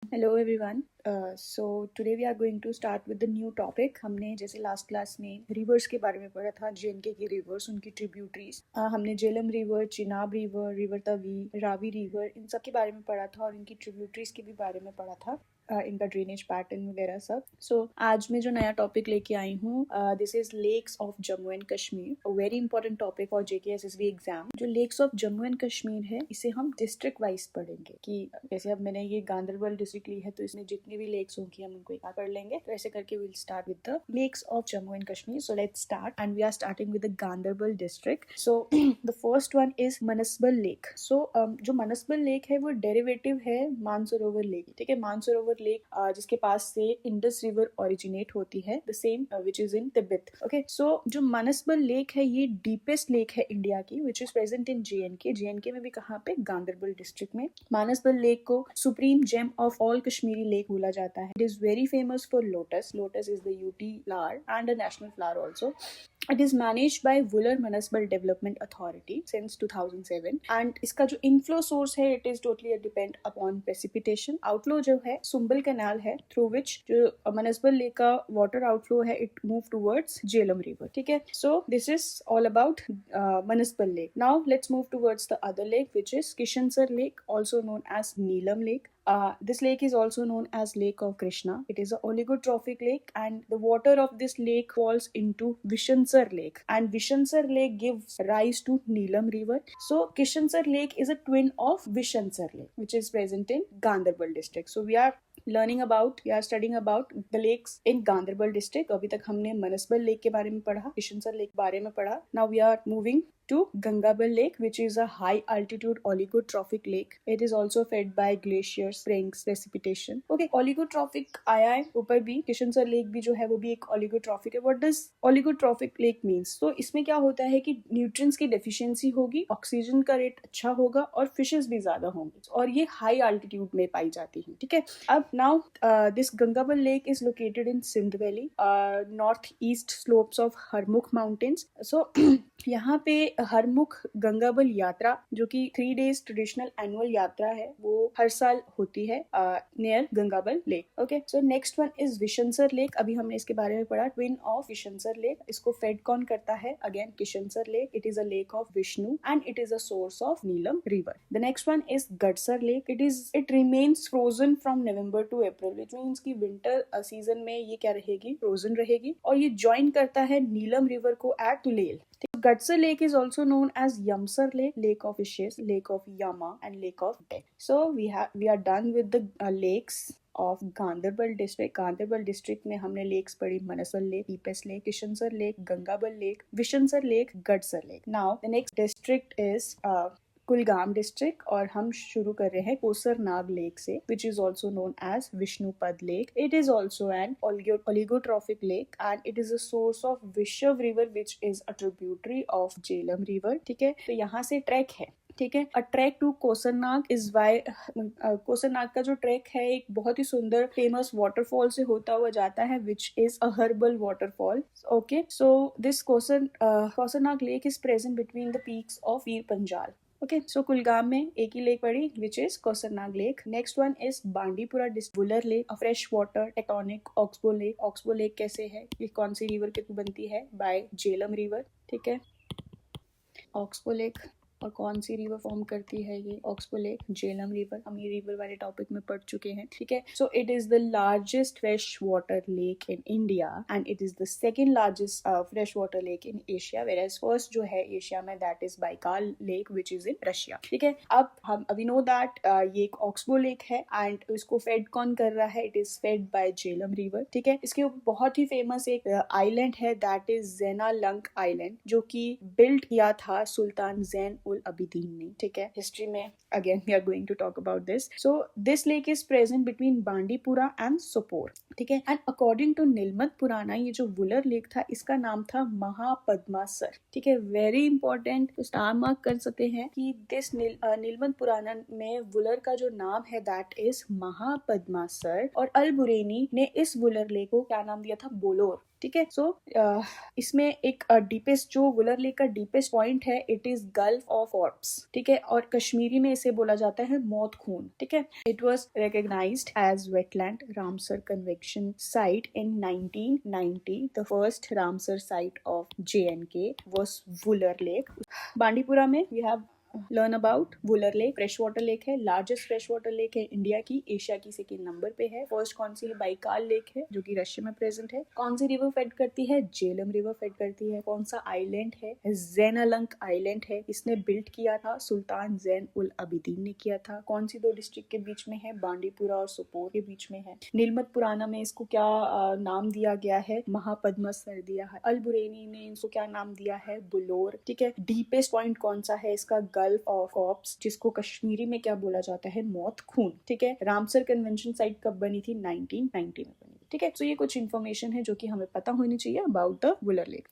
Hello everyone. So today we are going to start with the new topic. हमने जैसे last class में reverse के बारे में पढ़ा था, जेएनके की रिवर्स, उनकी ट्रिब्यूटरीज। हमने Jhelum river, Chenab river, river Tawi, Ravi river, इन सब के बारे में पढ़ा था और इनकी ट्रिब्यूटरीज के भी बारे में पढ़ा था, इनका ड्रेनेज पैटर्न वगैरह सब। सो आज मैं जो नया टॉपिक लेके आई हूँ, this is lakes of Jammu and Kashmir, very important topic for JKSSB exam. जो lakes of Jammu and Kashmir है, इसे हम डिस्ट्रिक्ट वाइज पढ़ेंगे कि जैसे अब मैंने ये गांधरबल डिस्ट्रिक्ट ली है, तो इसमें जितनी भी लेक्स होंगी हम उनको एक बार पढ़ लेंगे। तो ऐसे करके will start with the lakes of Jammu and Kashmir. So let's start and we are starting with the Ganderbal district. So the first one is Manasbal lake. So जो मनसबल लेक है वो डेरिवेटिव है मानसरोवर लेक, ठीक है। मानसरोवर लेक जिसके पास से इंडस रिवर ओरिजिनेट होती है, the same which is in Tibet. Okay, so जो मानसबल लेक है ये डीपेस्ट लेक है इंडिया की, which is present in JNK में भी कहाँ पे, गांधरबल डिस्ट्रिक्ट में। मानसबल लेक को supreme gem of all Kashmiri lake बोला जाता है। It is very famous for lotus. Lotus is the UT flower and a national flower also. It is managed by Vular Municipal Development Authority since 2007 and इसका जो inflow source है it is totally depend upon precipitation. Outflow जो है Sumbal canal है, through which जो municipal lake का water outflow है it move towards Jhelum river, ठीक है। So this is all about municipal lake. Now let's move towards the other lake, which is Kishansar Lake, also known as Neelam Lake. This lake is also known as Lake of Krishna. It is an oligotrophic lake and the water of this lake falls into Vishansar Lake, and Vishansar Lake gives rise to Neelam River. So Kishansar Lake is a twin of Vishansar Lake, which is present in Ganderbal district. So we are studying about the lakes in Ganderbal district. अभी तक हमने मनसबल lake के बारे में पढ़ा, किशनसर lake के बारे में पढ़ा. Now we are moving to Gangabal Lake, which is a high altitude oligotrophic lake. It is also fed by glaciers, springs, precipitation. Okay, oligotrophic आया है ऊपर भी, किशनसर लेक भी जो है वो भी एक oligotrophic है. What does oligotrophic lake means? तो इसमें क्या होता है कि न्यूट्रिएंट्स की डेफिशिएंसी होगी, ऑक्सीजन का रेट अच्छा होगा और फिशेस भी ज्यादा होंगे, और ये हाई अल्टीट्यूड में पाई जाती है, ठीक है। अब now this Gangabal lake is located in Sindh valley, north east slopes of Harmukh mountains. So यहाँ पे हरमुख गंगाबल यात्रा, जो कि 3 days ट्रेडिशनल एनुअल यात्रा है, वो हर साल होती है near Gangabal lake. Okay, so next one is Vishansar lake. अभी हमने इसके बारे में पढ़ा, ट्विन ऑफ किशनसर लेक। इसको फेड कौन करता है? Again Kishansar lake. It is a lake of Vishnu and it is a source of Neelum river. The next one is Gadsar lake. It remains frozen from November to April, which means की winter season में ये क्या रहेगी? Frozen रहेगी, और ये join करता है नीलम रिवर को at Tulail. Gatsar Lake is also known as Yamsar Lake, Lake of Fishes, Lake of Yama, and Lake of Death. So we are done with the lakes of Ganderbal district. Ganderbal district में हमने lakes पढ़ी, Manasbal lake, deepest lake, Kishansar lake, Gangabal lake, Vishansar lake, Gadsar lake. Now the next district is Kulgam district, और हम शुरू कर रहे हैं Kausar Nag lake से, which is also known as Vishnupad lake. It is also an oligotrophic lake and it is a source of Vishav river, which is a tributary of Jhelum river, ठीक है। तो यहाँ से ट्रैक है, ठीक है। A track to Kausarnag is why, Kausarnag का जो ट्रैक है एक बहुत ही सुंदर फेमस वाटरफॉल से होता हुआ जाता है, which is a Aharbal waterfall. Okay, so this Kausarnag lake is present between the peaks of Pir Panjal. Okay, so Kulgam में एक ही लेक पड़ी, which is Kausarnag lake. Next one is Bandipora Wular lake, a fresh water tectonic oxbow lake. Oxbow lake कैसे है? ये कौन सी river के through बनती है? बाय झेलम रिवर, ठीक है। ऑक्सबो लेक, और कौन सी रिवर फॉर्म करती है? ये ऑक्सबो लेक, झेलम रिवर. हम ये रिवर वाले टॉपिक में पढ़ चुके हैं, ठीक है। So it is the largest fresh water lake in India and it is the second largest fresh water lake in Asia, whereas first जो है एशिया में, that is Baikal lake, which is in Russia, ठीक है। अब हम अभी know that ये एक ऑक्सबो लेक है एंड इसको फेड कौन कर रहा है? It is fed by Jhelum river, ठीक है। इसके ऊपर बहुत ही फेमस एक आइलैंड है, दैट इज ज़ेना लंक आइलैंड, जो कि बिल्ड किया था सुल्तान जैन उल अबिदीन ने, ठीक है। हिस्ट्री में again we are going to talk about this. So this lake is present between Bandipora and Sopore. ठीक है। एंड अकॉर्डिंग टू नीलमत पुराना ये जो वुलर लेक था इसका नाम था महापद्मासर। ठीक है, वेरी इंपॉर्टेंट, तो स्टार मार्क कर सकते हैं कि दिस नीलमत पुराना में वुलर का जो नाम है दैट इज महापद्मासर, और अल बुरेनी ने इस वुलर लेक को क्या नाम दिया था, बोलोर। ठीक है, सो इसमें एक डीपेस्ट जो वुलर लेक का डीपेस्ट पॉइंट है it is gulf of corps. ठीक है, और कश्मीरी में इसे बोला जाता है मौत खून। ठीक है, it was recognised as wetland Ramsar convection site in 1990। The first Ramsar site of JNK was Wular lake. Bandipora में we have learn about Wular lake. Fresh water lake है, लार्जेस्ट फ्रेश वाटर लेक है इंडिया की, एशिया की second number पे है। First कौन सी है, Baikal lake है जो कि रशिया में प्रेजेंट है। कौन सी रिवर फेड करती है, झेलम रिवर फेड करती है। कौन सा आइलैंड है, ज़ैन-अलंक आइलैंड है। इसने बिल्ड किया था सुल्तान ज़ैन उल अबिदीन ने किया था। कौन सी दो डिस्ट्रिक्ट के बीच में है, बांडीपुरा और सोपोर के बीच में है। नीलमत पुराना में इसको क्या नाम दिया गया है, महापद्मासर दिया है। अल बुरेनी ने इसको क्या नाम दिया है, बुलोर। ठीक है, डीपेस्ट पॉइंट कौन सा है इसका, गल्फ ऑफ कॉर्प्स, जिसको कश्मीरी में क्या बोला जाता है, मौत खून। ठीक है, रामसर कन्वेंशन साइट कब बनी थी, 1990 में बनी। ठीक है, तो ये कुछ इन्फॉर्मेशन है जो कि हमें पता होनी चाहिए अबाउट द वुलर लेक।